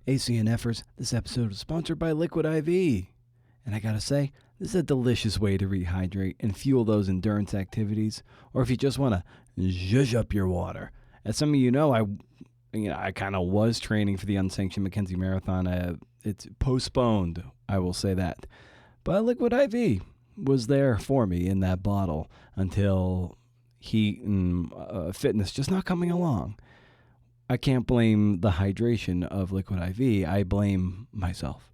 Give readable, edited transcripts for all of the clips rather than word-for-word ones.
ACNFers, this episode is sponsored by Liquid IV. And I gotta say, this is a delicious way to rehydrate and fuel those endurance activities, or if you just want to zhuzh up your water. As some of you know, I kind of was training for the unsanctioned Mackenzie Marathon. It's postponed, I will say that. But Liquid IV was there for me in that bottle until heat and fitness just not coming along. I can't blame the hydration of Liquid IV. I blame myself.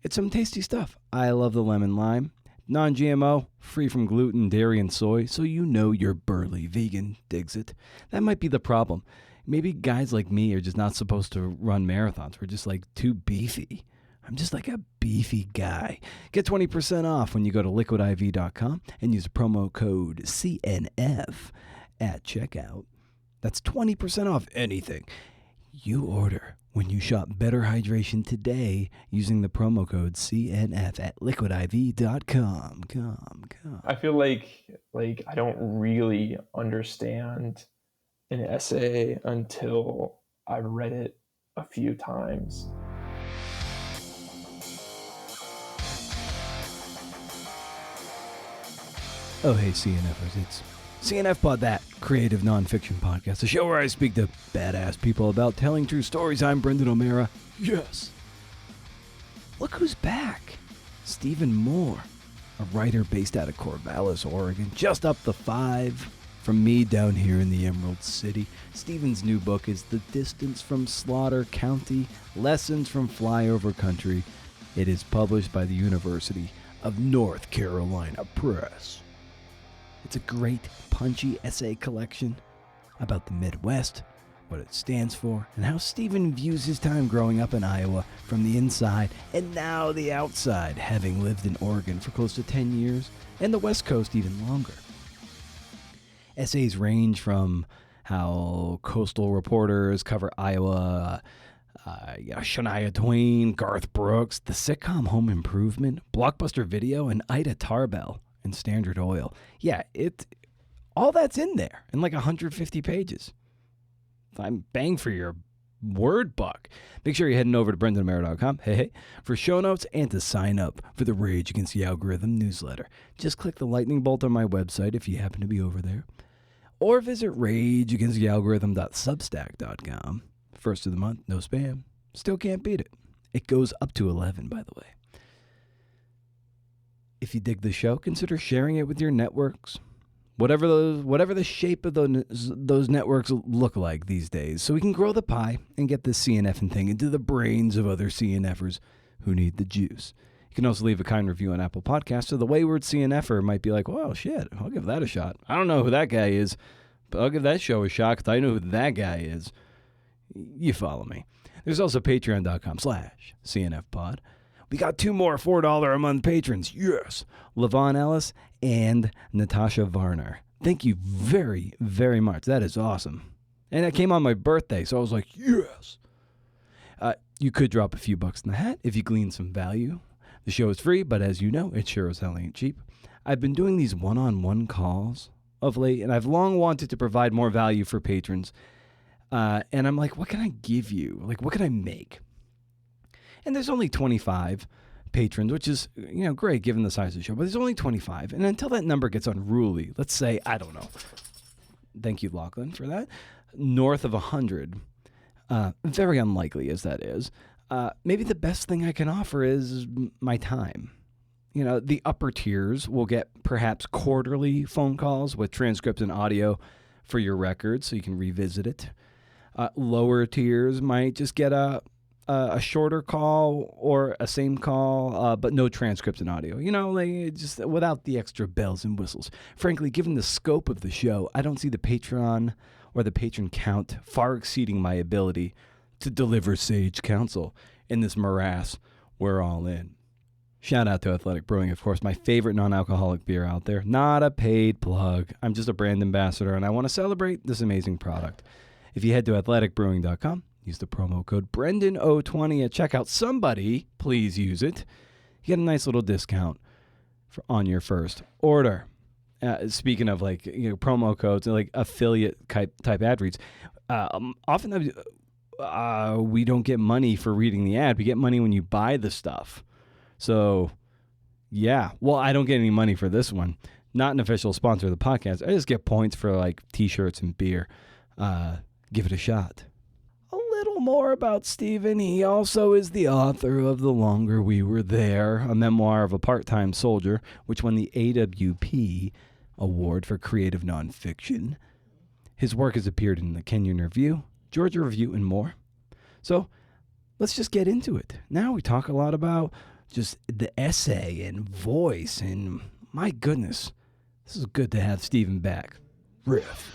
It's some tasty stuff. I love the lemon lime. Non-GMO, free from gluten, dairy, and soy, so you know your burly vegan digs it. That might be the problem. Maybe guys like me are just not supposed to run marathons. We're just like too beefy. I'm just like a beefy guy. Get 20% off when you go to liquidiv.com and use promo code CNF at checkout. That's 20% off anything you order when you shop Better Hydration today using the promo code CNF at liquidiv.com. I feel like I don't really understand an essay until I've read it a few times. Oh, hey, CNFers, it's CNF Pod, that creative nonfiction podcast, a show where I speak to badass people about telling true stories. I'm Brendan O'Mara. Yes. Look who's back. Stephen Moore, a writer based out of Corvallis, Oregon, just up the 5 from me down here in the Emerald City. Stephen's new book is The Distance from Slaughter County, Lessons from Flyover Country. It is published by the University of North Carolina Press. It's a great, punchy essay collection about the Midwest, what it stands for, and how Stephen views his time growing up in Iowa from the inside and now the outside, having lived in Oregon for close to 10 years and the West Coast even longer. Essays range from how coastal reporters cover Iowa, Shania Twain, Garth Brooks, the sitcom Home Improvement, Blockbuster Video, and Ida Tarbell and Standard Oil. Yeah, all that's in there in like 150 pages. I'm bang for your word buck. Make sure you're heading over to brendanamara.com for show notes and to sign up for the Rage Against the Algorithm newsletter. Just click the lightning bolt on my website if you happen to be over there. Or visit rageagainstthealgorithm.substack.com. First of the month, no spam. Still can't beat it. It goes up to 11, by the way. If you dig the show, consider sharing it with your networks. Whatever the shape of those networks look like these days, so we can grow the pie and get this CNFing thing into the brains of other CNFers who need the juice. You can also leave a kind review on Apple Podcasts, so the wayward CNFer might be like, well, shit, I'll give that a shot. I don't know who that guy is, but I'll give that show a shot because I know who that guy is. You follow me. There's also patreon.com/CNFpod. We got 2 more $4 a month patrons. Yes. Levon Ellis and Natasha Varner. Thank you very, very much. That is awesome. And that came on my birthday, so I was like, yes. You could drop a few bucks in the hat if you glean some value. The show is free, but as you know, it sure as hell ain't cheap. I've been doing these one-on-one calls of late, and I've long wanted to provide more value for patrons. And I'm like, what can I give you? Like, what can I make? And there's only 25 patrons, which is, great given the size of the show, but there's only 25. And until that number gets unruly, let's say, I don't know. Thank you, Lachlan, for that. North of 100, very unlikely as that is, maybe the best thing I can offer is my time. The upper tiers will get perhaps quarterly phone calls with transcripts and audio for your records so you can revisit it. Lower tiers might just get a shorter call or a same call, but no transcripts and audio. Just without the extra bells and whistles. Frankly, given the scope of the show, I don't see the Patreon or the patron count far exceeding my ability to deliver sage counsel in this morass we're all in. Shout out to Athletic Brewing, of course, my favorite non-alcoholic beer out there. Not a paid plug. I'm just a brand ambassador, and I want to celebrate this amazing product. If you head to athleticbrewing.com, use the promo code BrendanO20 at checkout. Somebody, please use it. You get a nice little discount on your first order. Speaking of promo codes and affiliate type ad reads, often we don't get money for reading the ad. We get money when you buy the stuff. So, yeah. Well, I don't get any money for this one. Not an official sponsor of the podcast. I just get points for like T-shirts and beer. Give it a shot. A little more about Stephen. He also is the author of The Longer We Were There, a memoir of a part-time soldier, which won the AWP Award for Creative Nonfiction. His work has appeared in the Kenyon Review, Georgia Review, and more. So let's just get into it. Now we talk a lot about just the essay and voice, and my goodness, this is good to have Stephen back. Riff.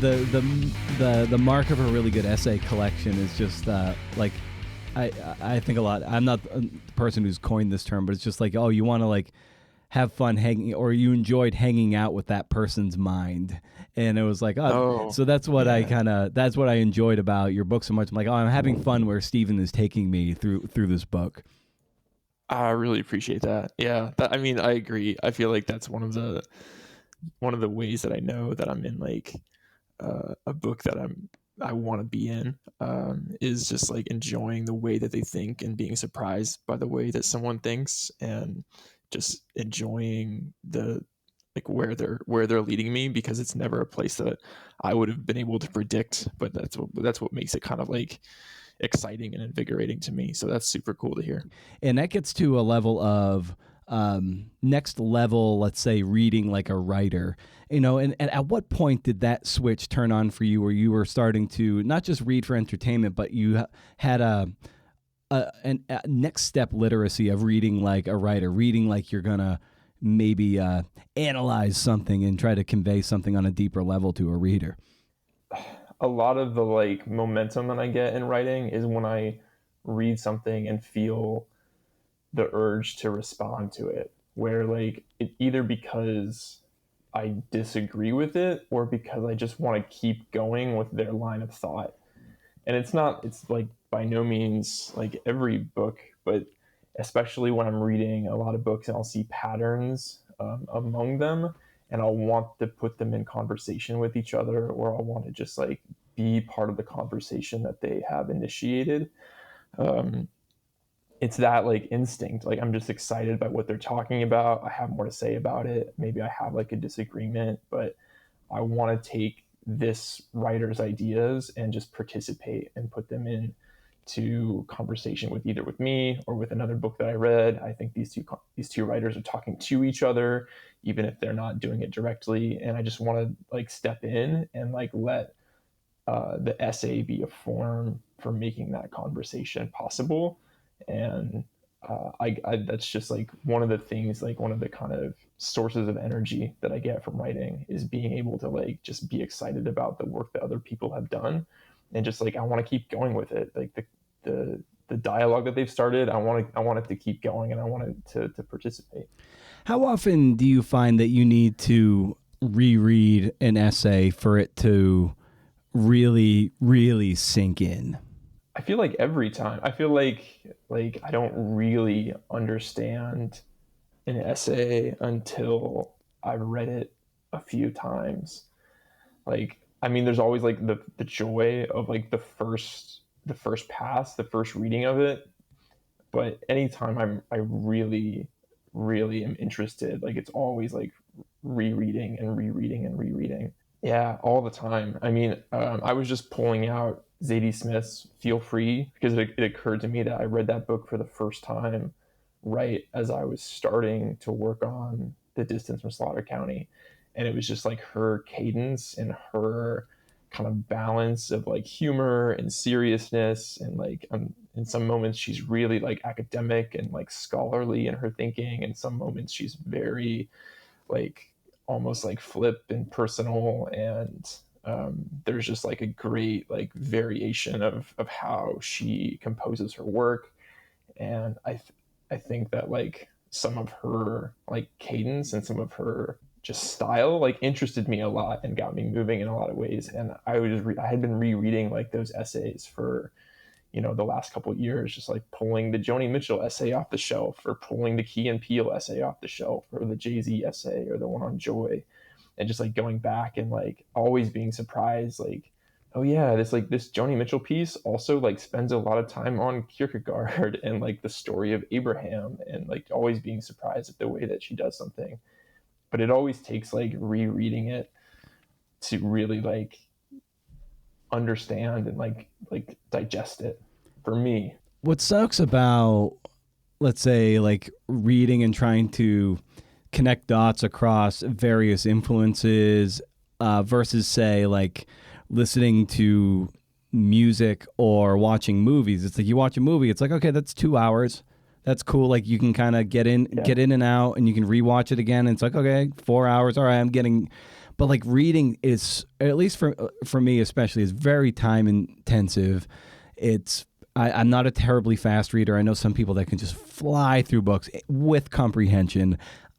The mark of a really good essay collection is just like I think a lot. I'm not the person who's coined this term, but it's just like, oh, you want to like have fun hanging, or you enjoyed hanging out with that person's mind. And it was like, so that's what that's what I enjoyed about your book so much. I'm like, oh, I'm having fun where Stephen is taking me through this book. I really appreciate that. Yeah, I mean, I agree. I feel like that's one of the ways that I know that I'm in like a book that I want to be in, is just like enjoying the way that they think and being surprised by the way that someone thinks, and just enjoying the like where they're leading me, because it's never a place that I would have been able to predict, but that's what makes it kind of like exciting and invigorating to me. So that's super cool to hear. And that gets to a level of next level, let's say, reading like a writer, and at what point did that switch turn on for you, where you were starting to not just read for entertainment, but you had a next step literacy of reading like a writer, reading like you're gonna maybe analyze something and try to convey something on a deeper level to a reader? A lot of the like momentum that I get in writing is when I read something and feel the urge to respond to it, where like it either because I disagree with it or because I just want to keep going with their line of thought. And it's like by no means like every book, but especially when I'm reading a lot of books and I'll see patterns among them, and I'll want to put them in conversation with each other, or I'll want to just like be part of the conversation that they have initiated. It's that like instinct. Like I'm just excited by what they're talking about. I have more to say about it. Maybe I have like a disagreement, but I want to take this writer's ideas and just participate and put them in to conversation with either with me or with another book that I read. I think these two writers are talking to each other, even if they're not doing it directly. And I just want to like step in and like let the essay be a form for making that conversation possible. And I that's just like one of the things, like one of the kind of sources of energy that I get from writing, is being able to like just be excited about the work that other people have done, and just like I want to keep going with it. Like the dialogue that they've started, I want it to keep going, and I want it to participate. How often do you find that you need to reread an essay for it to really, really sink in? I feel like every time. I feel like I don't really understand an essay until I've read it a few times. Like, I mean, there's always like the joy of like the first pass, the first reading of it. But anytime I really, really am interested, like it's always like rereading and rereading and rereading. Yeah, all the time. I mean, I was just pulling out Zadie Smith's Feel Free because it occurred to me that I read that book for the first time right as I was starting to work on The Distance from Slaughter County. And it was just like her cadence and her kind of balance of like humor and seriousness. And like in some moments, she's really like academic and like scholarly in her thinking. And some moments, she's very like almost like flip and personal, and there's just like a great like variation of how she composes her work. And I think that like some of her like cadence and some of her just style like interested me a lot and got me moving in a lot of ways. And I had been rereading like those essays for the last couple of years, just like pulling the Joni Mitchell essay off the shelf, or pulling the Key and Peele essay off the shelf, or the Jay-Z essay, or the one on joy, and just like going back and like always being surprised, like, oh yeah, this Joni Mitchell piece also like spends a lot of time on Kierkegaard and like the story of Abraham, and like always being surprised at the way that she does something. But it always takes like rereading it to really like understand and like digest it, for me. What sucks about, let's say, like reading and trying to connect dots across various influences versus, say, like listening to music or watching movies. It's like you watch a movie, it's like, okay, that's 2 hours. That's cool. Like you can kind of get in and out, and you can rewatch it again. And it's like, okay, 4 hours. All right, I'm getting. But like reading is, at least for me especially, is very time intensive. I'm not a terribly fast reader. I know some people that can just fly through books with comprehension.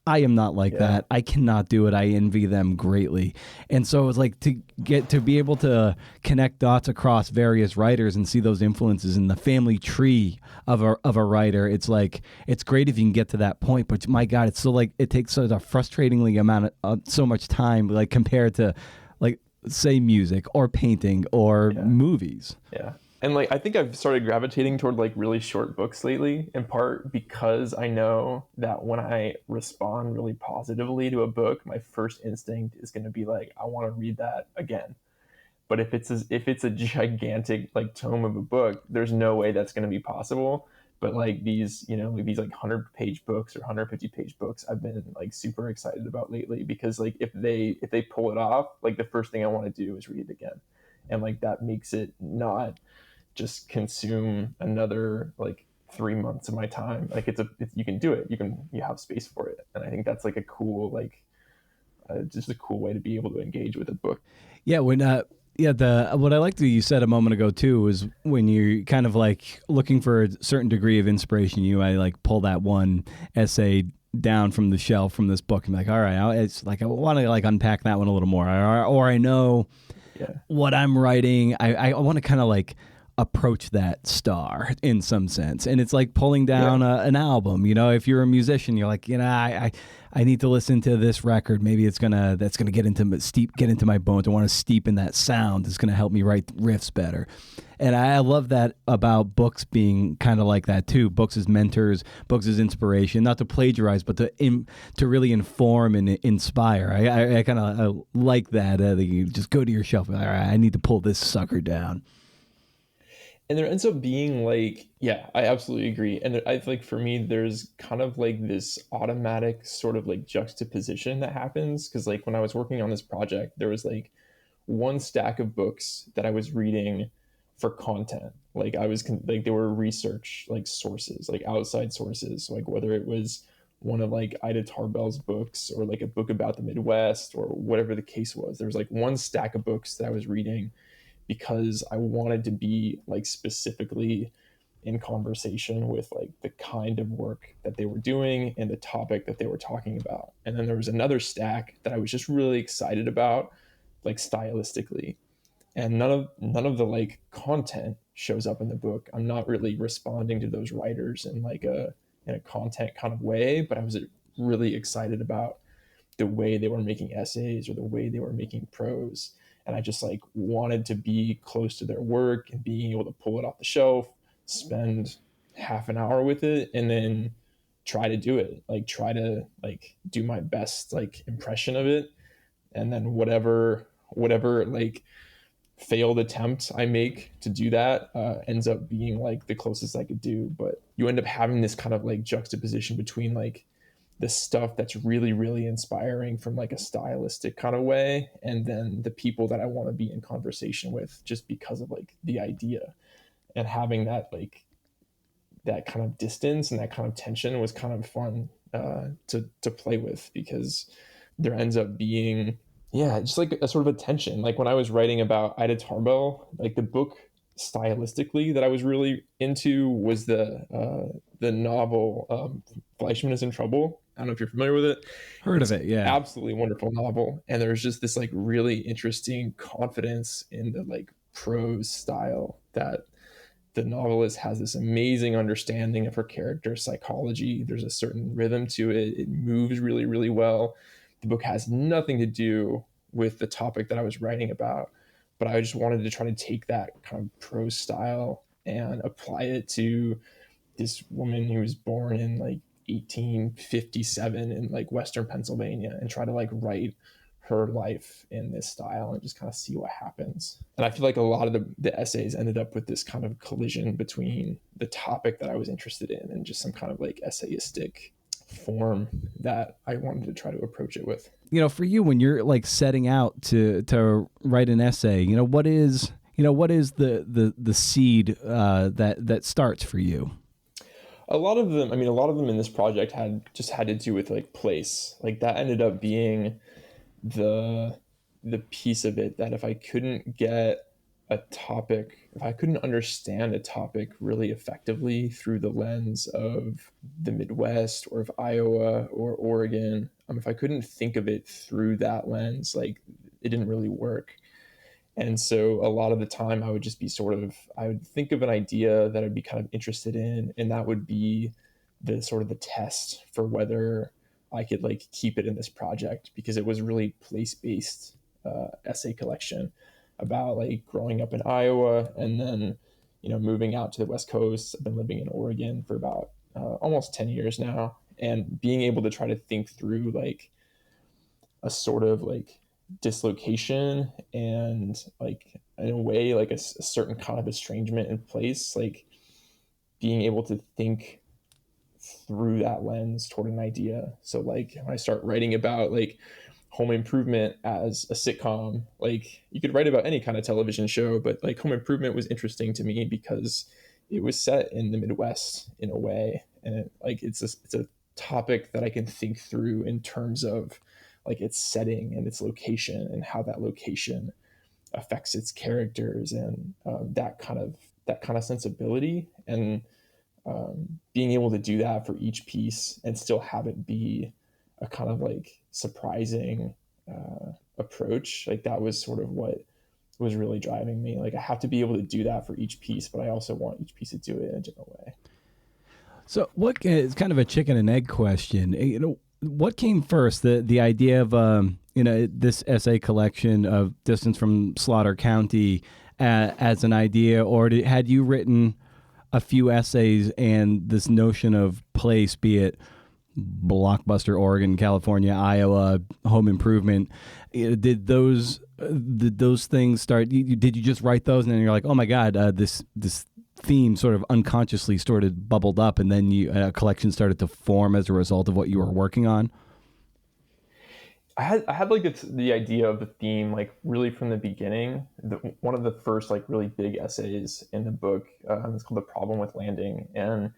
I am not like that. I cannot do it. I envy them greatly. And so it's like to be able to connect dots across various writers and see those influences in the family tree of a writer. It's like, it's great if you can get to that point, but my God, it's so like, it takes such a frustratingly amount of so much time, like compared to like, say, music or painting or movies. Yeah. And like, I think I've started gravitating toward like really short books lately, in part because I know that when I respond really positively to a book, my first instinct is going to be like, I want to read that again. But if it's a gigantic like tome of a book, there's no way that's going to be possible. But like these, these like 100-page books or 150-page books, I've been like super excited about lately, because like if they pull it off, like the first thing I want to do is read it again. And like that makes it not just consume another like 3 months of my time. Like you can do it. You have space for it. And I think that's like a cool, like just a cool way to be able to engage with a book. Yeah. What I liked that you said a moment ago too was when you're kind of like looking for a certain degree of inspiration, I like pull that one essay down from the shelf from this book and be like, all right, it's like, I want to like unpack that one a little more, or I know what I'm writing. I want to kind of like approach that star in some sense. And it's like pulling down an album. If you're a musician, you're like, I need to listen to this record. Maybe that's gonna get into my bones. I want to steep in that sound. It's gonna help me write riffs better. And I love that about books being kind of like that too. Books as mentors, books as inspiration, not to plagiarize, but to really inform and inspire. I kind of like that. That you just go to your shelf and, all right, I need to pull this sucker down. And there ends up being like, I absolutely agree. And I think for me, there's kind of like this automatic sort of like juxtaposition that happens. Cause like when I was working on this project, there was like one stack of books that I was reading for content. Like like they were research, like sources, like outside sources, like whether it was one of like Ida Tarbell's books or like a book about the Midwest or whatever the case was. There was like one stack of books that I was reading because I wanted to be like specifically in conversation with like the kind of work that they were doing and the topic that they were talking about. And then there was another stack that I was just really excited about, like stylistically. And none of the like content shows up in the book. I'm not really responding to those writers in like in a content kind of way, but I was really excited about the way they were making essays or the way they were making prose. And I just like wanted to be close to their work and being able to pull it off the shelf, spend half an hour with it, and then try to do it, like try to like do my best like impression of it. And then whatever like failed attempt I make to do that ends up being like the closest I could do. But you end up having this kind of like juxtaposition between like the stuff that's really, really inspiring from like a stylistic kind of way, and then the people that I want to be in conversation with just because of like the idea. And having that like that kind of distance and that kind of tension was kind of fun to play with, because there ends up being just like a sort of a tension. Like when I was writing about Ida Tarbell, like the book stylistically that I was really into was the novel Fleischman is in Trouble. I don't know if you're familiar with it. Heard of it, yeah. Absolutely wonderful novel. And there's just this like really interesting confidence in the like prose style that the novelist has this amazing understanding of her character's psychology. There's a certain rhythm to it. It moves really, really well. The book has nothing to do with the topic that I was writing about, but I just wanted to try to take that kind of prose style and apply it to this woman who was born in like 1857 in like Western Pennsylvania and try to like write her life in this style and just kind of see what happens. And I feel like a lot of the essays ended up with this kind of collision between the topic that I was interested in and just some kind of like essayistic form that I wanted to try to approach it with. For you, when you're like setting out to write an essay, what is the seed that starts for you? A lot of them in this project had to do with like place. Like that ended up being the piece of it, that if I couldn't understand a topic really effectively through the lens of the Midwest or of Iowa or Oregon, if I couldn't think of it through that lens, like it didn't really work. And so a lot of the time I would just be I would think of an idea that I'd be kind of interested in, and that would be the sort of the test for whether I could like keep it in this project, because it was really place-based essay collection about like growing up in Iowa and then, moving out to the West Coast. I've been living in Oregon for about almost 10 years now, and being able to try to think through like a sort of like dislocation and like in a way like a certain kind of estrangement in place, like being able to think through that lens toward an idea. So like when I start writing about like Home Improvement as a sitcom, like you could write about any kind of television show, but like Home Improvement was interesting to me because it was set in the Midwest in a way, and it's a topic that I can think through in terms of like its setting and its location and how that location affects its characters, and that kind of sensibility, and being able to do that for each piece and still have it be a kind of like surprising approach. Like that was sort of what was really driving me. Like I have to be able to do that for each piece, but I also want each piece to do it in a different way. So what is kind of a chicken and egg question? What came first, the idea of this essay collection of Distance from Slaughter County as an idea, or had you written a few essays and this notion of place, be it Blockbuster, Oregon, California, Iowa, Home Improvement, did those things start? Did you just write those and then you're like, oh my God, this theme sort of unconsciously started bubbled up, and then a collection started to form as a result of what you were working on? I had like the idea of the theme like really from the beginning. One of the first like really big essays in the book is called "The Problem with Landing," and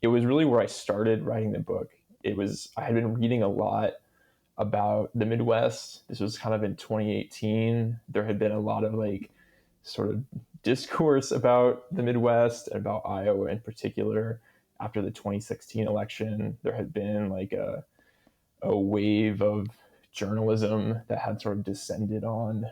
it was really where I started writing the book. I had been reading a lot about the Midwest. This was kind of in 2018. There had been a lot of like sort of discourse about the Midwest and about Iowa in particular. After the 2016 election, there had been like a wave of journalism that had sort of descended on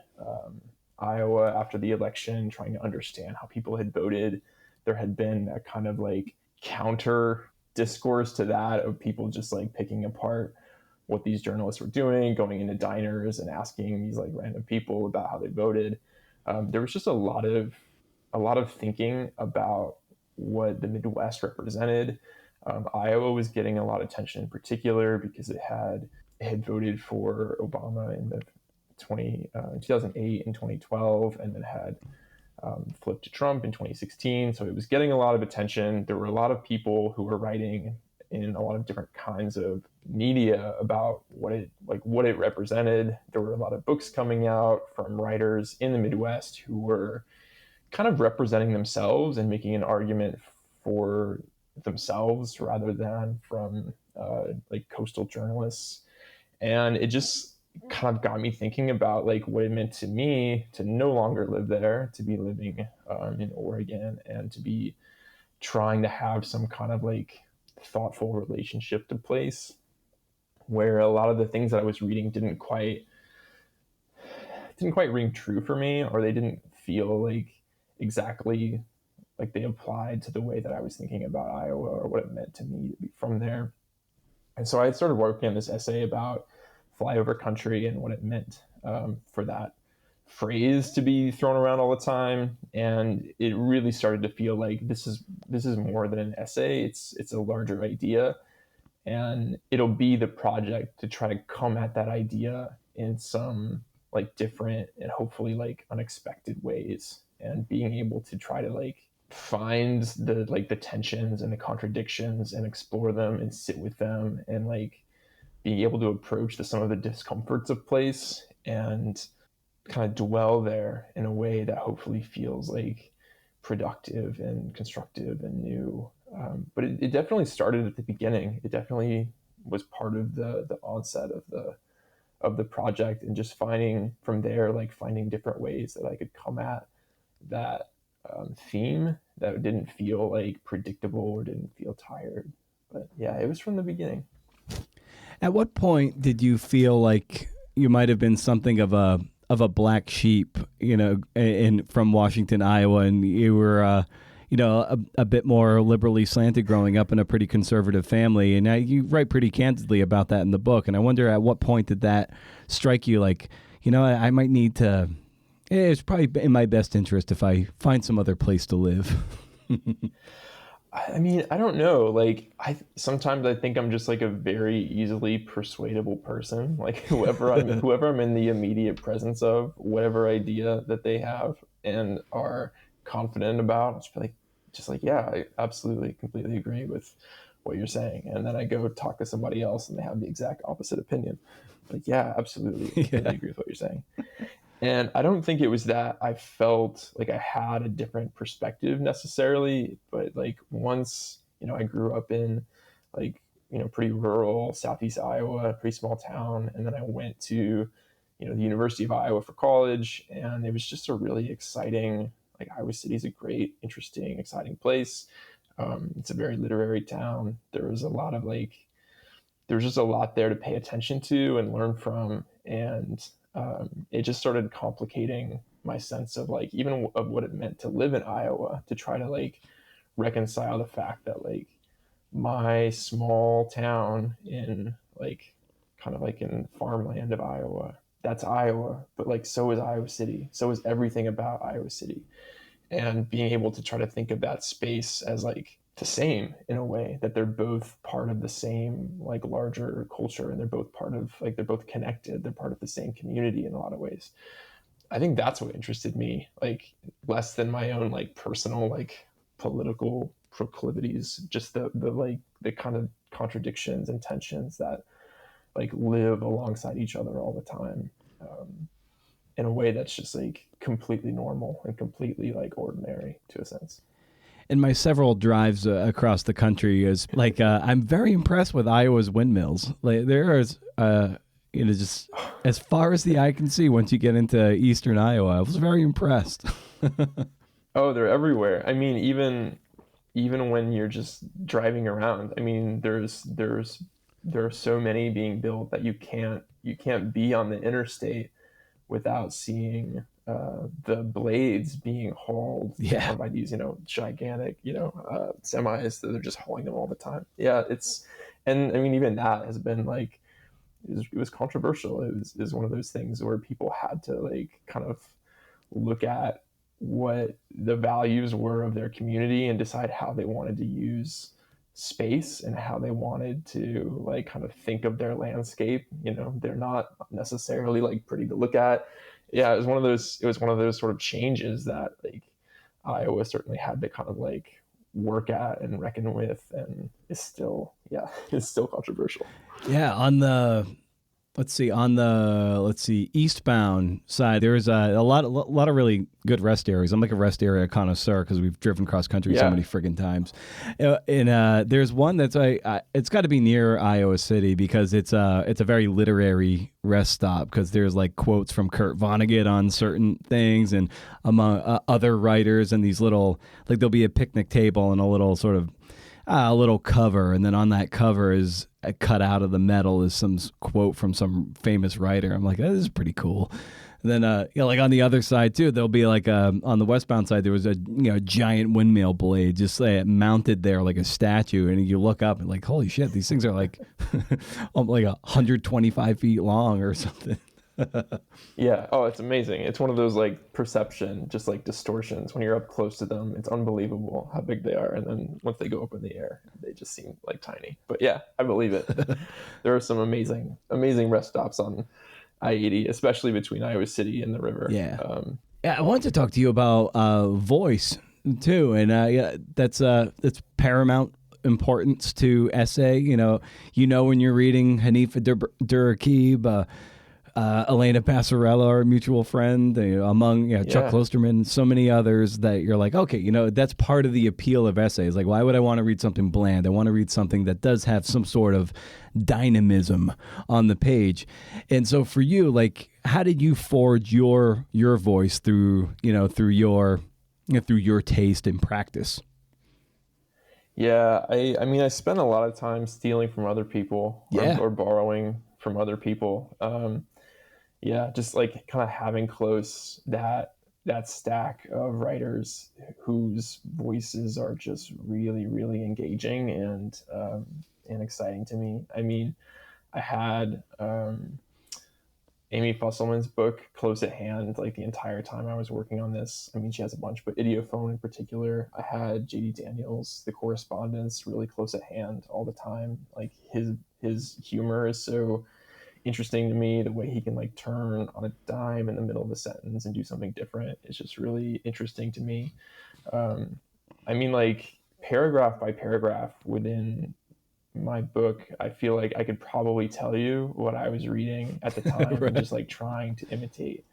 Iowa after the election, trying to understand how people had voted. There had been a kind of like counter discourse to that of people just like picking apart what these journalists were doing, going into diners and asking these like random people about how they voted. There was just a lot of thinking about what the Midwest represented. Iowa was getting a lot of attention in particular because it had voted for Obama in the 2008 and 2012, and then had flipped to Trump in 2016. So it was getting a lot of attention. There were a lot of people who were writing in a lot of different kinds of media about what it represented. There were a lot of books coming out from writers in the Midwest who were kind of representing themselves and making an argument for themselves rather than from like coastal journalists. And it just kind of got me thinking about like what it meant to me to no longer live there, to be living in Oregon, and to be trying to have some kind of like thoughtful relationship to place, where a lot of the things that I was reading didn't quite ring true for me, or they didn't feel like exactly like they applied to the way that I was thinking about Iowa or what it meant to me to be from there. And so I started working on this essay about Flyover Country and what it meant for that phrase to be thrown around all the time. And it really started to feel like this is more than an essay. It's a larger idea, and it'll be the project to try to come at that idea in some like different and hopefully like unexpected ways, and being able to try to like find the tensions and the contradictions and explore them and sit with them, and like being able to approach some of the discomforts of place and kind of dwell there in a way that hopefully feels like productive and constructive and new. But it definitely started at the beginning. It definitely was part of the onset of the project, and just finding from there, like finding different ways that I could come at that theme that didn't feel like predictable or didn't feel tired. But yeah, it was from the beginning. At what point did you feel like you might have been something of a black sheep, from Washington, Iowa, and you were, a bit more liberally slanted growing up in a pretty conservative family, and you write pretty candidly about that in the book. And I wonder, at what point did that strike you? Like, I might need to. It's probably in my best interest if I find some other place to live. I mean, I don't know. Like, sometimes I think I'm just like a very easily persuadable person. Like whoever I'm in the immediate presence of, whatever idea that they have and are confident about, I'll just like, yeah, I absolutely, completely agree with what you're saying. And then I go talk to somebody else and they have the exact opposite opinion. Like, yeah, absolutely, completely agree with what you're saying. And I don't think it was that I felt like I had a different perspective necessarily, but like once, I grew up in like, pretty rural Southeast Iowa, pretty small town. And then I went to, the University of Iowa for college, and it was just a really exciting, like Iowa City is a great, interesting, exciting place. It's a very literary town. There was just a lot there to pay attention to and learn from. And it just started complicating my sense of like even of what it meant to live in Iowa, to try to like reconcile the fact that like my small town in like kind of like in farmland of Iowa, that's Iowa, but like so is Iowa City, so is everything about Iowa City. And being able to try to think of that space as like the same, in a way that they're both part of the same like larger culture, and they're both part of like they're both connected, they're part of the same community in a lot of ways. I think that's what interested me, like less than my own like personal like political proclivities, just the like the kind of contradictions and tensions that like live alongside each other all the time, in a way that's just like completely normal and completely like ordinary to a sense. In my several drives across the country, is like I'm very impressed with Iowa's windmills. Like there is, just as far as the eye can see, once you get into eastern Iowa, I was very impressed. Oh, they're everywhere. I mean, even when you're just driving around, I mean, there are so many being built that you can't be on the interstate without seeing the blades being hauled down by these, gigantic, semis that they're just hauling them all the time. Yeah, and I mean, even that has been like, it was controversial. It was one of those things where people had to like kind of look at what the values were of their community and decide how they wanted to use space and how they wanted to like kind of think of their landscape. They're not necessarily like pretty to look at. Yeah, it was one of those sort of changes that like Iowa certainly had to kind of like work at and reckon with, and is still it's still controversial. Yeah, on the eastbound side, there's a lot of really good rest areas. I'm like a rest area connoisseur because we've driven cross country so many friggin' times. And there's one that's it's got to be near Iowa City because it's a very literary rest stop, because there's like quotes from Kurt Vonnegut on certain things, and among other writers, and these little, like, there'll be a picnic table and a little sort of a little cover, and then on that cover is cut out of the metal is some quote from some famous writer. I'm like, this is pretty cool. Then, like on the other side too, there'll be like on the westbound side, there was a giant windmill blade just mounted there like a statue, and you look up and like, holy shit, these things are like like 125 feet long or something. Yeah. Oh, it's amazing. It's one of those like perception, just like distortions. When you're up close to them, it's unbelievable how big they are. And then once they go up in the air, they just seem like tiny. But yeah, I believe it. There are some amazing, amazing rest stops on I-80, especially between Iowa City and the river. Yeah. Yeah, I wanted to talk to you about voice too, and that's paramount importance to essay. When you're reading Hanifa Duraqib, Elena Passarella, our mutual friend, among Chuck Klosterman, so many others that you're like, okay, that's part of the appeal of essays. Like, why would I want to read something bland? I want to read something that does have some sort of dynamism on the page. And so for you, like, how did you forge your voice through your taste and practice? Yeah, I mean, I spent a lot of time stealing from other people or borrowing from other people. Yeah, just like kind of having close that stack of writers whose voices are just really, really engaging and exciting to me. I mean, I had Amy Fusselman's book close at hand like the entire time I was working on this. I mean, she has a bunch, but Idiophone in particular. I had J.D. Daniels, The Correspondence, really close at hand all the time. Like his humor is so interesting to me. The way he can like turn on a dime in the middle of a sentence and do something different is just really interesting to me. I mean, like paragraph by paragraph within my book, I feel like I could probably tell you what I was reading at the time Right. and just like trying to imitate.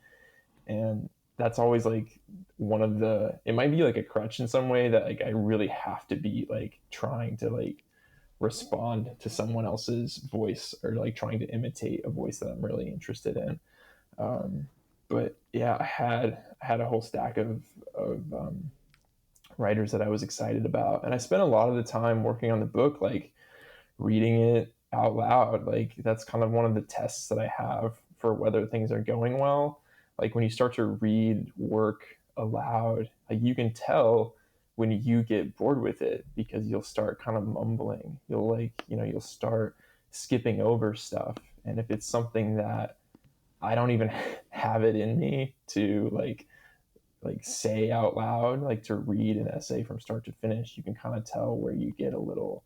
And that's always like it might be like a crutch in some way that like I really have to be like trying to like respond to someone else's voice or like trying to imitate a voice that I'm really interested in. But yeah, I had a whole stack of writers that I was excited about, and I spent a lot of the time working on the book, like reading it out loud. Like that's kind of one of the tests that I have for whether things are going well. Like when you start to read work aloud, like you can tell when you get bored with it because you'll start kind of mumbling. You'll start skipping over stuff. And if it's something that I don't even have it in me to like say out loud, like to read an essay from start to finish, you can kind of tell where you get a little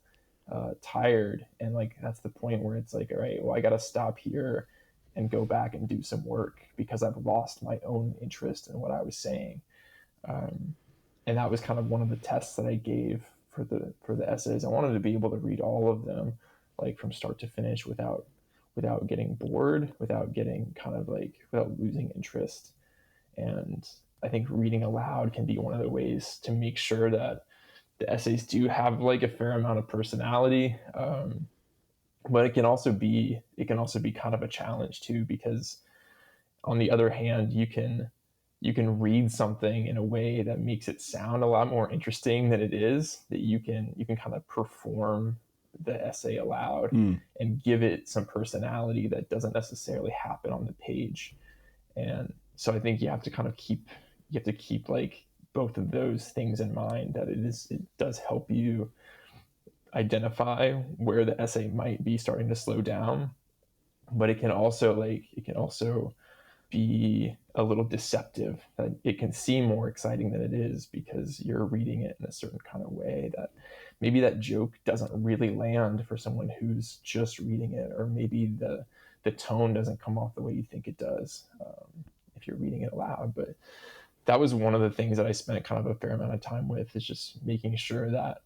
tired. And like, that's the point where it's like, all right, well, I got to stop here and go back and do some work because I've lost my own interest in what I was saying. And that was kind of one of the tests that I gave for the essays. I wanted to be able to read all of them, like from start to finish without getting bored, without getting without losing interest. And I think reading aloud can be one of the ways to make sure that the essays do have like a fair amount of personality. But it can also be kind of a challenge too, because on the other hand, you can read something in a way that makes it sound a lot more interesting than it is, that you can kind of perform the essay aloud and give it some personality that doesn't necessarily happen on the page. And so I think you have to keep like both of those things in mind, that it does help you identify where the essay might be starting to slow down, but it can also be a little deceptive, that it can seem more exciting than it is because you're reading it in a certain kind of way that maybe that joke doesn't really land for someone who's just reading it, or maybe the tone doesn't come off the way you think it does if you're reading it aloud. But that was one of the things that I spent kind of a fair amount of time with, is just making sure that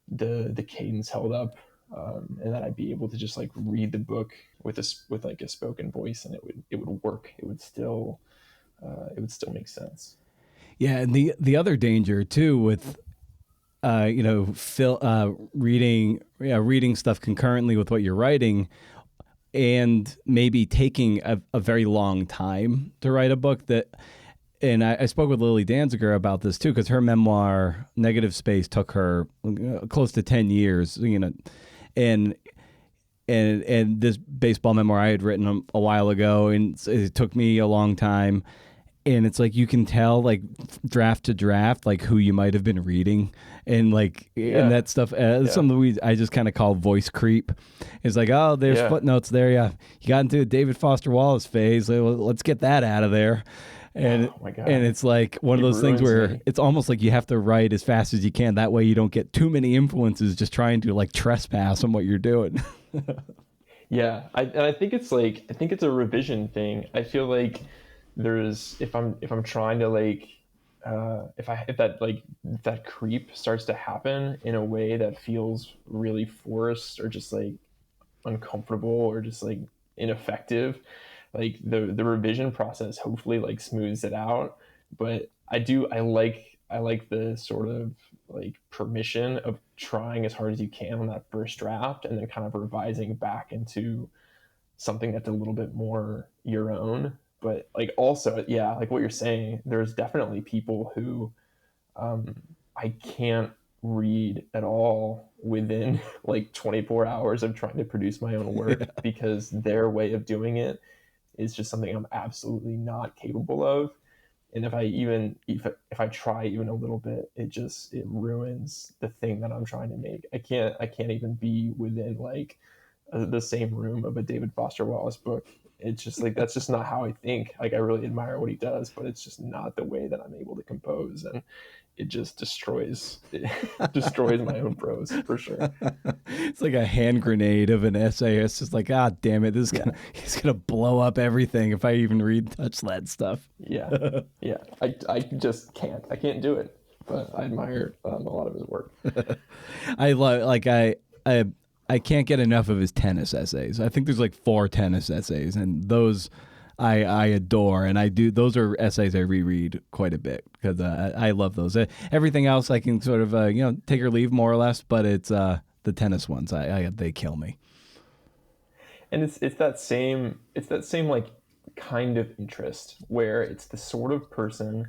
the cadence held up, and that I'd be able to just like read the book with like a spoken voice, and it would work. It would still make sense. Yeah, and the other danger too with reading stuff concurrently with what you're writing, and maybe taking a very long time to write a book. And I spoke with Lily Danziger about this too, because her memoir Negative Space took her close to 10 years, and and this baseball memoir I had written a while ago, and it took me a long time. And it's like you can tell, like draft to draft, like who you might have been reading, and like and Yeah. that stuff. Yeah. Some of the I just kind of call voice creep. It's like, oh, there's Yeah. footnotes there. Yeah, you got into a David Foster Wallace phase. Let's get that out of there. And Oh my and God. it's like one of It those things ruins where me. it's almost like you have to write as fast as you can. That way you don't get too many influences just trying to like trespass on what you're doing. Yeah, and I think it's like I think it's a revision thing. I feel like there's if I'm trying to like if that like if that creep starts to happen in a way that feels really forced or just like uncomfortable or just like ineffective, like the revision process hopefully like smooths it out. But I like the sort of like permission of trying as hard as you can on that first draft and then kind of revising back into something that's a little bit more your own. But like also, yeah, like what you're saying, there's definitely people who um, I can't read at all within like 24 hours of trying to produce my own work because their way of doing it is just something I'm absolutely not capable of. And if I try even a little bit, it ruins the thing that I'm trying to make. I can't even be within like the same room of a David Foster Wallace book. It's just like that's just not how I think. Like I really admire what he does, but it's just not the way that I'm able to compose, and it just it destroys my own prose for sure. It's like a hand grenade of an essay. It's just like, ah, damn it, Yeah, he's gonna blow up everything if I even touch that stuff. yeah, yeah. I just can't. I can't do it. But I admire a lot of his work. I love like I I can't get enough of his tennis essays. I think there's like 4 tennis essays, and those I adore, and I do. Those are essays I reread quite a bit because I love those. Everything else I can sort of take or leave more or less, but it's the tennis ones. I they kill me. And it's that same like kind of interest where it's the sort of person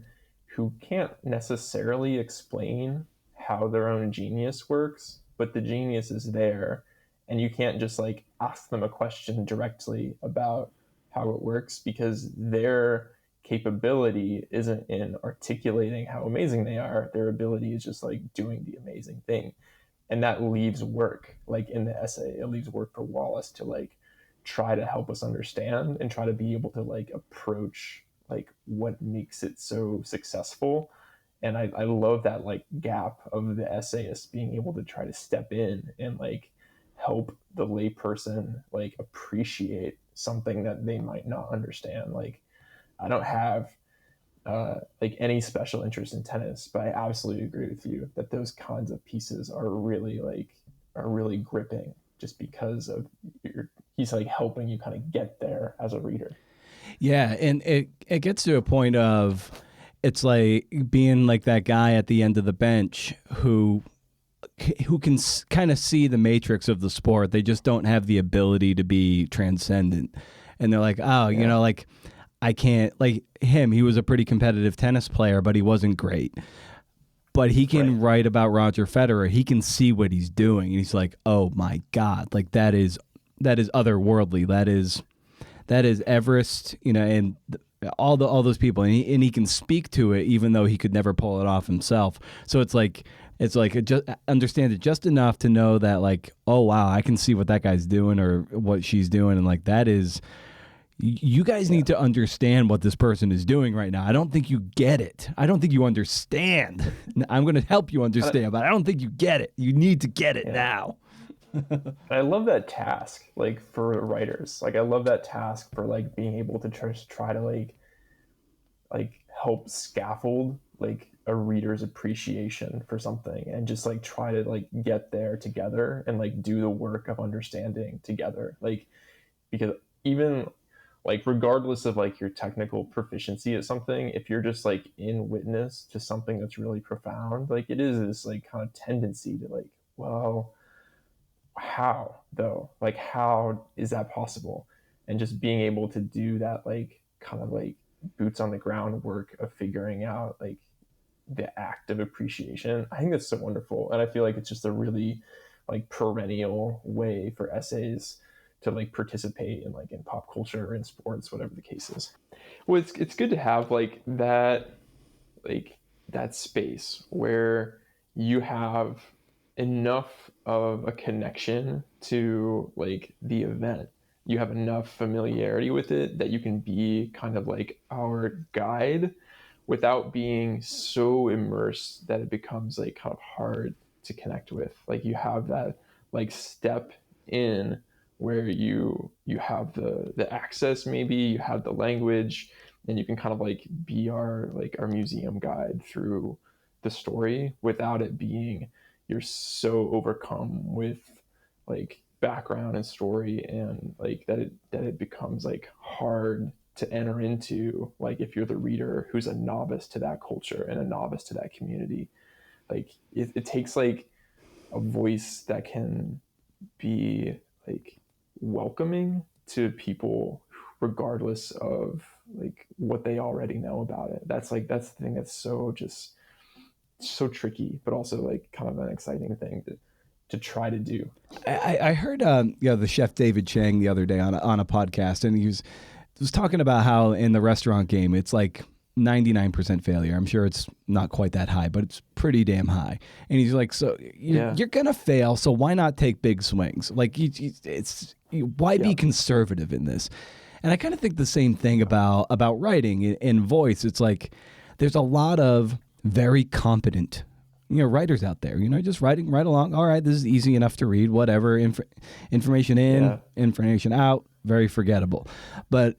who can't necessarily explain how their own genius works, but the genius is there, and you can't just like ask them a question directly about how it works because their capability isn't in articulating how amazing they are. Their ability is just like doing the amazing thing, and that leaves work like in the essay. It leaves work for Wallace to like try to help us understand and try to be able to like approach like what makes it so successful. And I love that like gap of the essayist being able to try to step in and like help the layperson like appreciate something that they might not understand. Like I don't have like any special interest in tennis, but I absolutely agree with you that those kinds of pieces are really gripping just because of he's like helping you kind of get there as a reader. Yeah, and it gets to a point of it's like being like that guy at the end of the bench who can kind of see the matrix of the sport. They just don't have the ability to be transcendent. And they're like, oh, Yeah, like I can't, like him, he was a pretty competitive tennis player, but he wasn't great. But he right. can write about Roger Federer. He can see what he's doing. And he's like, oh my God, like that is otherworldly. That is Everest, and all those people, and he can speak to it even though he could never pull it off himself. So it's like just understand it just enough to know that like, oh wow, I can see what that guy's doing or what she's doing, and like that is. You guys Yeah. need to understand what this person is doing right now. I don't think you get it. I don't think you understand. I'm going to help you And understand, but I don't think you get it. You need to get it yeah. now. I love that task, like for writers. Like I love that task for like being able to try to like help scaffold like a reader's appreciation for something and just like try to like get there together and like do the work of understanding together. Like because even like regardless of like your technical proficiency at something, if you're just like in witness to something that's really profound, like it is this like kind of tendency to like, well, how though, like how is that possible, and just being able to do that like kind of like boots on the ground work of figuring out like the act of appreciation. I think that's so wonderful, and I feel like it's just a really like perennial way for essays to like participate in like in pop culture or in sports, whatever the case is. Well, it's good to have like that space where you have enough of a connection to like the event. You have enough familiarity with it that you can be kind of like our guide without being so immersed that it becomes like kind of hard to connect with. Like you have that like step in where you have the access, maybe you have the language, and you can kind of like be our museum guide through the story without it being you're so overcome with like background and story, and like that it becomes like hard to enter into, like if you're the reader who's a novice to that culture and a novice to that community. Like it takes like a voice that can be like welcoming to people regardless of like what they already know about it. That's the thing that's so just so tricky, but also like kind of an exciting thing to try to do. I heard the chef David Chang the other day on a podcast, and he was talking about how in the restaurant game it's like 99% failure. I'm sure it's not quite that high, but it's pretty damn high. And he's like, so you're gonna fail, so why not take big swings? Like why be conservative in this? And I kind of think the same thing about writing in voice. It's like there's a lot of very competent writers out there, just writing right along. All right, this is easy enough to read, whatever. Information in, information out, very forgettable. But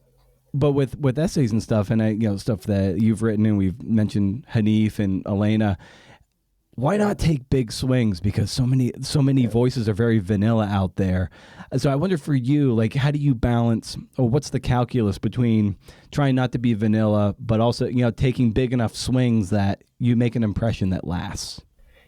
with essays and stuff, and stuff that you've written, and we've mentioned Hanif and Elena, why not take big swings? Because so many voices are very vanilla out there. So I wonder for you, like, how do you balance, or what's the calculus between trying not to be vanilla, but also, taking big enough swings that you make an impression that lasts?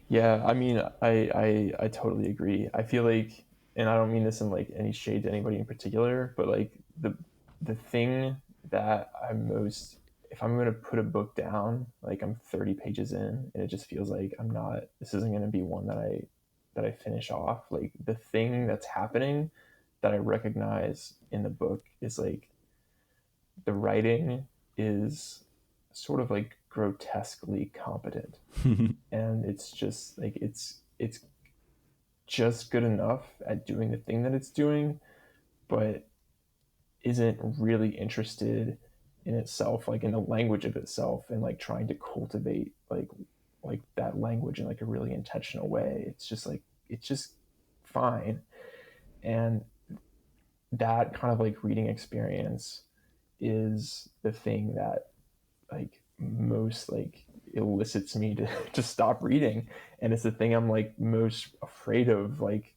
Yeah, I mean, I totally agree. I feel like, and I don't mean this in like any shade to anybody in particular, but like the thing that I'm most, if I'm going to put a book down, like I'm 30 pages in and it just feels like this isn't going to be one that I finish off. Like the thing that's happening that I recognize in the book is like the writing is sort of like grotesquely competent. And it's just like it's just good enough at doing the thing that it's doing, but isn't really interested in itself, like in the language of itself, and like trying to cultivate like that language in like a really intentional way. It's just like it's just fine. And that kind of like reading experience is the thing that like most like elicits me to stop reading. And it's the thing I'm like most afraid of like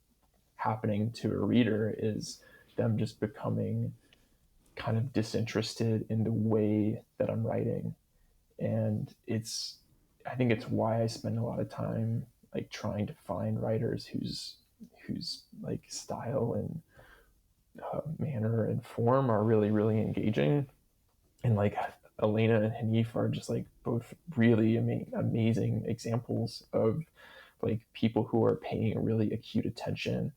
happening to a reader, is them just becoming kind of disinterested in the way that I'm writing. And I think it's why I spend a lot of time like trying to find writers whose like style and manner and form are really really engaging. And like Elena and Hanif are just like both really amazing examples of like people who are paying really acute attention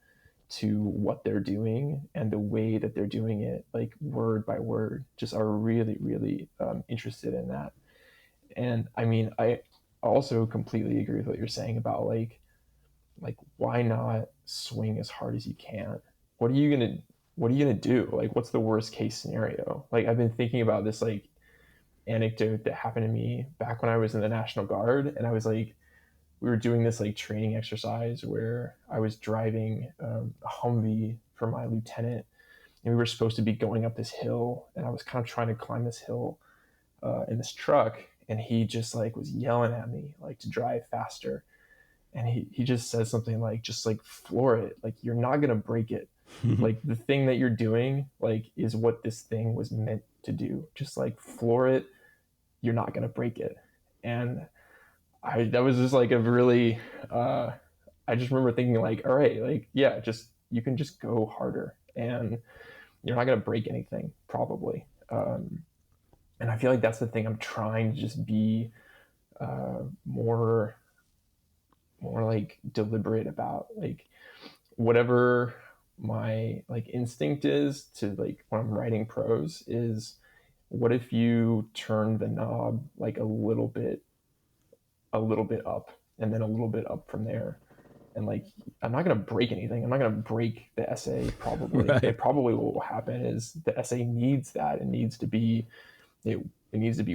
to what they're doing, and the way that they're doing it, like word by word, just are really really interested in that. And I mean, I also completely agree with what you're saying about like why not swing as hard as you can? What are you gonna what are you gonna do? Like what's the worst case scenario? Like I've been thinking about this like anecdote that happened to me back when I was in the National Guard, and I was like, we were doing this like training exercise where I was driving a Humvee for my lieutenant, and we were supposed to be going up this hill, and I was kind of trying to climb this hill in this truck, and he just like was yelling at me like to drive faster, and he just said something like, just like floor it, like you're not gonna break it. Like the thing that you're doing like is what this thing was meant to do. Just like floor it, you're not gonna break it. And that was just like a really I just remember thinking like, all right, like yeah, just you can just go harder, and you're not gonna break anything probably. And I feel like that's the thing I'm trying to just be more more like deliberate about like whatever my like instinct is to like when I'm writing prose is what if you turn the knob like a little bit up and then a little bit up from there. And like, I'm not going to break anything. I'm not going to break the essay. Probably Right. it probably what will happen is the essay needs that. It, it needs to be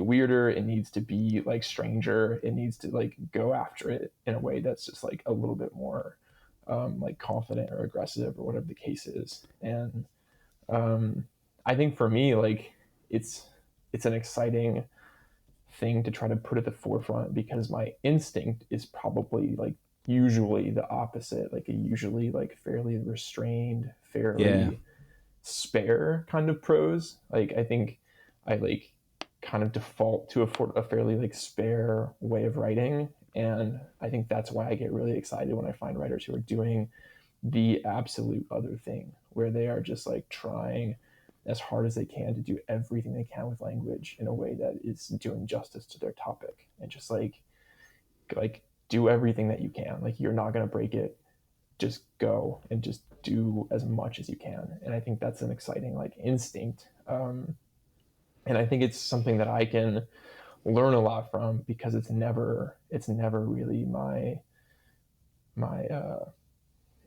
weirder. It needs to be like stranger. It needs to like go after it in a way that's just like a little bit more like confident or aggressive or whatever the case is. And um, I think for me, like it's it's an exciting thing to try to put at the forefront because my instinct is probably like usually the opposite, like a usually like fairly restrained, Yeah. fairly spare kind of prose. Like I think I like kind of default to a fairly like spare way of writing, and I think that's why I get really excited when I find writers who are doing the absolute other thing where they are just like trying as hard as they can to do everything they can with language in a way that is doing justice to their topic and just like do everything that you can. Like you're not going to break it. Just go and just do as much as you can. And I think that's an exciting like instinct. And I think it's something that I can learn a lot from because it's never really my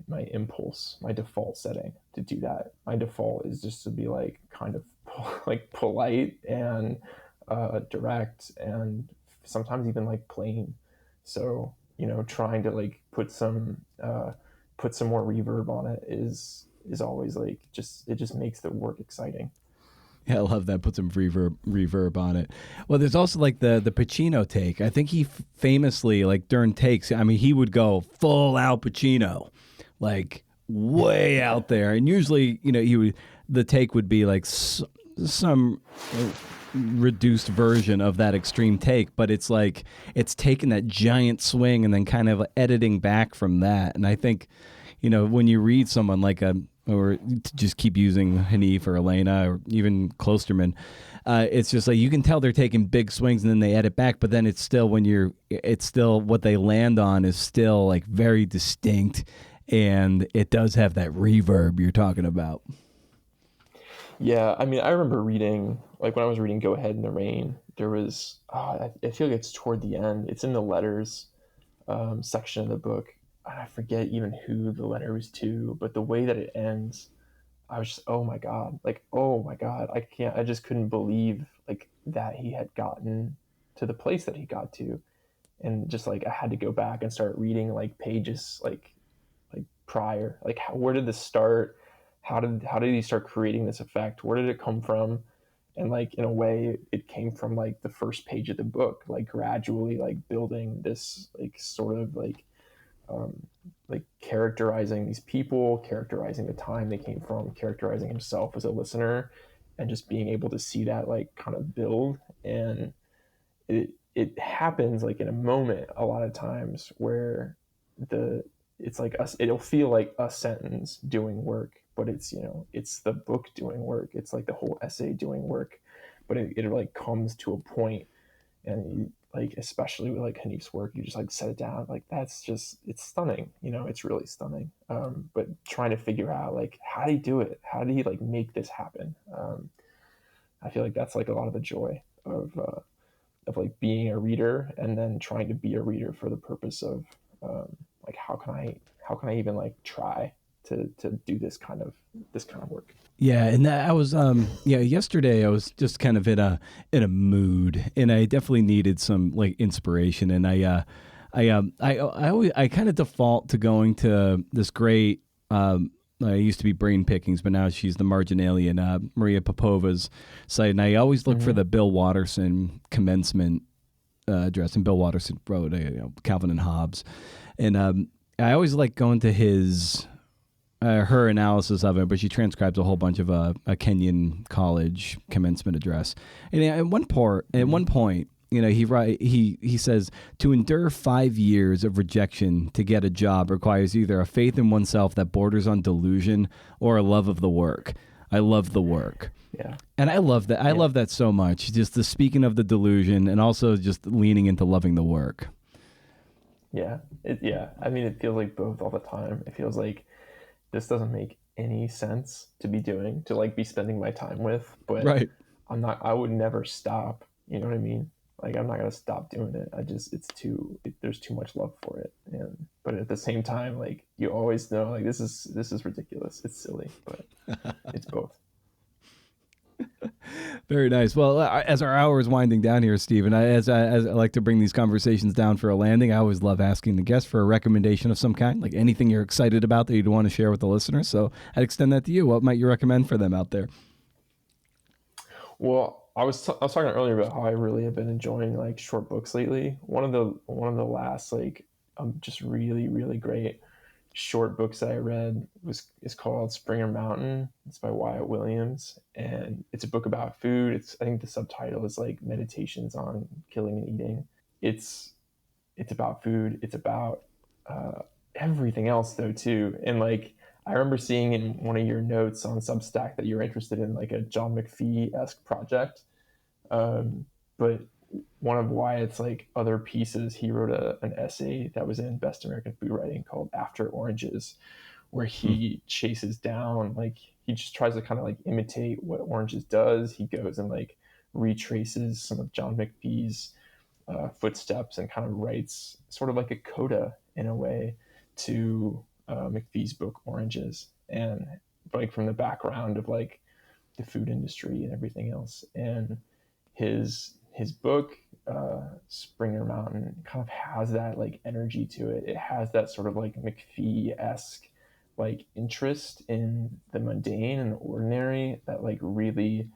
my impulse, my default setting to do that. My default is just to be like kind of like polite and direct and sometimes even like plain. So trying to like put some more reverb on it is always like just it just makes the work exciting. Yeah, I love that. Put some reverb on it. Well, there's also like the Pacino take. I think he famously like during takes. I mean, he would go full Al Pacino, like way Yeah. out there. And usually, the take would be like some reduced version of that extreme take, but it's like it's taking that giant swing and then kind of editing back from that. And I think, when you read someone like or to just keep using Hanif or Elena or even Klosterman, it's just like you can tell they're taking big swings and then they edit back, but then it's still it's still what they land on is still like very distinct, and it does have that reverb you're talking about. Yeah, I mean, I remember reading, like when I was reading Go Ahead in the Rain, there was, I feel like it's toward the end. It's in the letters section of the book. I forget even who the letter was to, but the way that it ends, I was just, oh my God, I just couldn't believe like that he had gotten to the place that he got to. And just like, I had to go back and start reading like pages, like prior, like where did this start? How did he start creating this effect? Where did it come from? And like in a way it came from like the first page of the book, like gradually like building this like sort of um, like characterizing these people, characterizing the time they came from, characterizing himself as a listener, and just being able to see that like kind of build. And it happens like in a moment a lot of times where the it's like us it'll feel like a sentence doing work, but it's the book doing work. It's like the whole essay doing work, but it like comes to a point, and like especially with like Hanif's work, you just like set it down like that's just it's stunning. It's really stunning. But trying to figure out like how do you do it, how do you like make this happen. I feel like that's like a lot of the joy of like being a reader and then trying to be a reader for the purpose of like how can I even like try to do this kind of work. Yeah, and I was yesterday I was just kind of in a mood, and I definitely needed some like inspiration, and I kind of default to going to this great I used to be Brain Pickings, but now she's the Marginalia, Maria Popova's site, and I always look for Mm-hmm. the Bill Watterson commencement address, and Bill Watterson wrote Calvin and Hobbes, and I always like going to his her analysis of it, but she transcribes a whole bunch of a Kenyan college commencement address. And at one point, he says to endure 5 years of rejection to get a job requires either a faith in oneself that borders on delusion or a love of the work. I love the work. Yeah. And I love that. I Yeah. love that so much. Just the speaking of the delusion and also just leaning into loving the work. Yeah. Yeah. I mean, it feels like both all the time. It feels like this doesn't make any sense to be doing, to like be spending my time with, but Right. I would never stop. You know what I mean? Like, I'm not going to stop doing it. There's too much love for it. And, but at the same time, like, you always know, like, this is ridiculous. It's silly, but it's both. Very nice. Well, as our hour is winding down here, Stephen, as I like to bring these conversations down for a landing, I always love asking the guest for a recommendation of some kind, like anything you're excited about that you'd want to share with the listeners. So I'd extend that to you. What might you recommend for them out there? Well, I was talking earlier about how I really have been enjoying like short books lately. One of the last like just really great short books that I read was is called Springer Mountain. It's by Wyatt Williams, and it's a book about food. It's I think the subtitle is like Meditations on Killing and Eating. It's it's about food. It's about uh, everything else though too. And like I remember seeing in one of your notes on Substack that you're interested in like a John McPhee esque project. Um, but one of Wyatt's like other pieces, he wrote an essay that was in Best American Food Writing called After Oranges, where Hmm. he chases down like he just tries to kind of like imitate what Oranges does. He goes and like retraces some of John McPhee's footsteps and kind of writes sort of like a coda in a way to McPhee's book Oranges, and like from the background of like the food industry and everything else. And his book Springer Mountain kind of has that like energy to it. It has that sort of like McPhee esque like interest in the mundane and the ordinary, that like really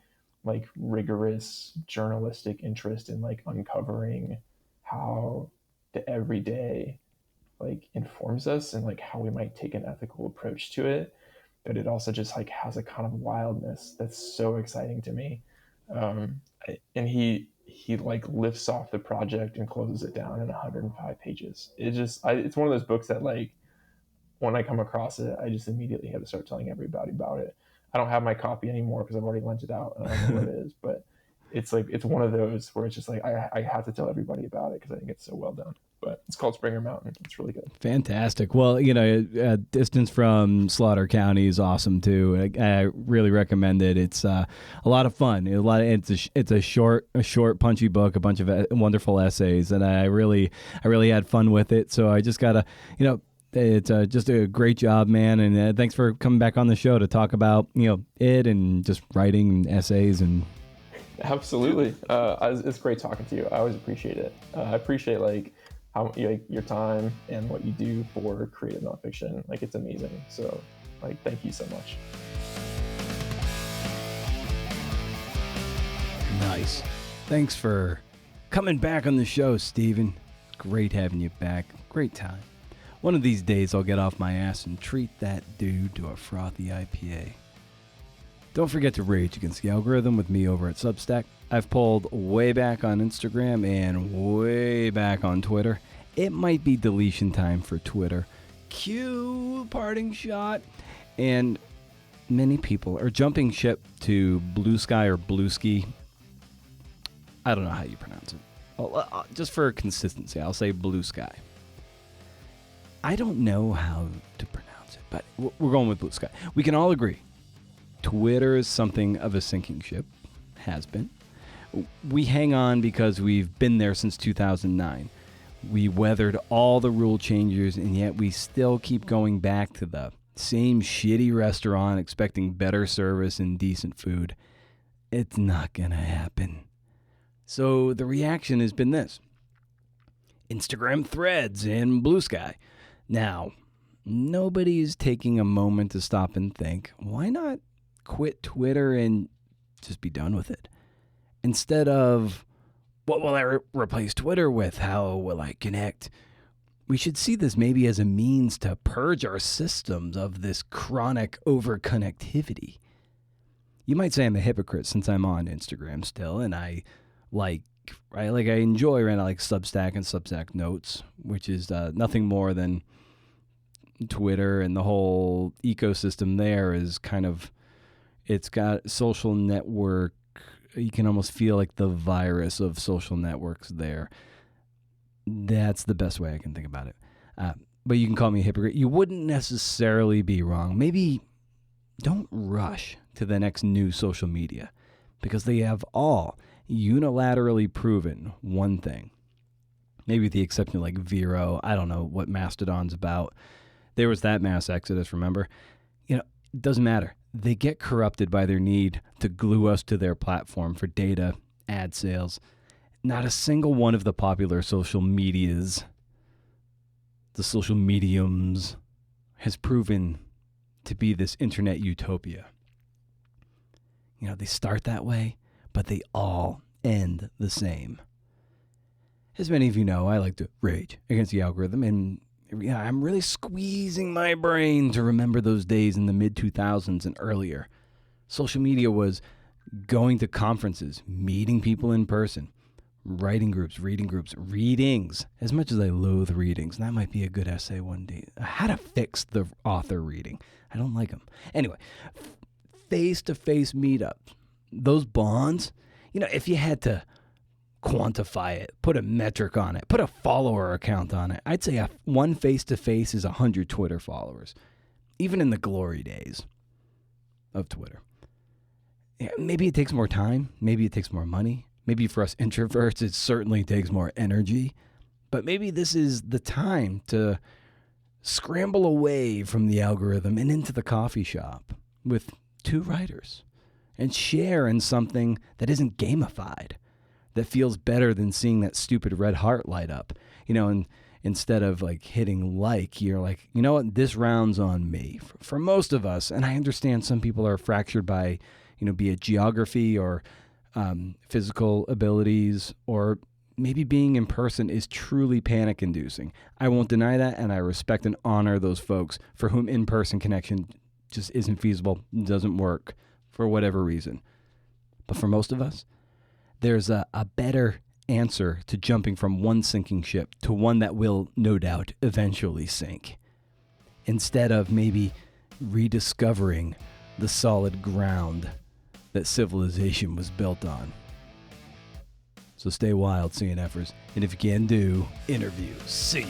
like rigorous journalistic interest in like uncovering how the everyday like informs us and like how we might take an ethical approach to it. But it also just like has a kind of wildness that's so exciting to me. And he like lifts off the project and closes it down in 105 pages. It's one of those books that like when I come across it, I just immediately have to start telling everybody about it. I don't have my copy anymore because I've already lent it out and I don't know where it is, but it's like it's one of those where it's just like I have to tell everybody about it because I think it's so well done. But it's called Springer Mountain. It's really good. Fantastic. Well, you know, distance from Slaughter County is awesome too. I really recommend it. It's a lot of fun. It's a short, punchy book, a bunch of wonderful essays, and I really had fun with it. So I just gotta, you know, it's just a great job, man. And thanks for coming back on the show to talk about, you know, it and just writing and essays and. Absolutely. It's great talking to you. I always appreciate it. I appreciate like how like, your time and what you do for creative nonfiction. Like it's amazing. So like thank you so much. Nice. Thanks for coming back on the show, Steven. Great having you back. Great time. One of these days I'll get off my ass and treat that dude to a frothy IPA. Don't forget to rage against the algorithm with me over at Substack. I've pulled way back on Instagram and way back on Twitter. It might be deletion time for Twitter. Cue parting shot. And many people are jumping ship to Blue Sky or Blueski. I don't know how you pronounce it. Just for consistency, I'll say Blue Sky. I don't know how to pronounce it, but we're going with Blue Sky. We can all agree Twitter is something of a sinking ship. Has been. We hang on because we've been there since 2009. We weathered all the rule changes, and yet we still keep going back to the same shitty restaurant expecting better service and decent food. It's not gonna happen. So the reaction has been this. Instagram Threads and Blue Sky. Now, nobody's taking a moment to stop and think, why not quit Twitter and just be done with it? Instead of, what will I replace Twitter with? How will I connect? We should see this maybe as a means to purge our systems of this chronic overconnectivity. You might say I'm a hypocrite since I'm on Instagram still, and I enjoy right now like Substack and Substack Notes, which is nothing more than Twitter, and the whole ecosystem there is kind of, it's got social network. You can almost feel like the virus of social networks there. That's the best way I can think about it. But you can call me a hypocrite. You wouldn't necessarily be wrong. Maybe don't rush to the next new social media because they have all unilaterally proven one thing. Maybe with the exception of like Vero. I don't know what Mastodon's about. There was that mass exodus, remember? It doesn't matter. They get corrupted by their need to glue us to their platform for data, ad sales. Not a single one of the popular social medias, the social mediums, has proven to be this internet utopia. They start that way, but they all end the same. As many of you know, I like to rage against the algorithm, and I'm really squeezing my brain to remember those days in the mid-2000s and earlier. Social media was going to conferences, meeting people in person, writing groups, reading groups, readings. As much as I loathe readings, that might be a good essay one day. How to fix the author reading. I don't like them. Anyway, face-to-face meetups. Those bonds, if you had to quantify it, put a metric on it, put a follower account on it, I'd say one face-to-face is 100 Twitter followers, even in the glory days of Twitter. Maybe it takes more time. Maybe it takes more money. Maybe for us introverts, it certainly takes more energy. But maybe this is the time to scramble away from the algorithm and into the coffee shop with two writers and share in something that isn't gamified, that feels better than seeing that stupid red heart light up. And instead of like hitting like, you're like, you know what, this round's on me. For most of us, and I understand some people are fractured by, be it geography or physical abilities, or maybe being in person is truly panic-inducing. I won't deny that, and I respect and honor those folks for whom in-person connection just isn't feasible, doesn't work for whatever reason. But for most of us, there's a better answer to jumping from one sinking ship to one that will, no doubt, eventually sink. Instead of maybe rediscovering the solid ground that civilization was built on. So stay wild, CNFers. And if you can do, interview. See ya.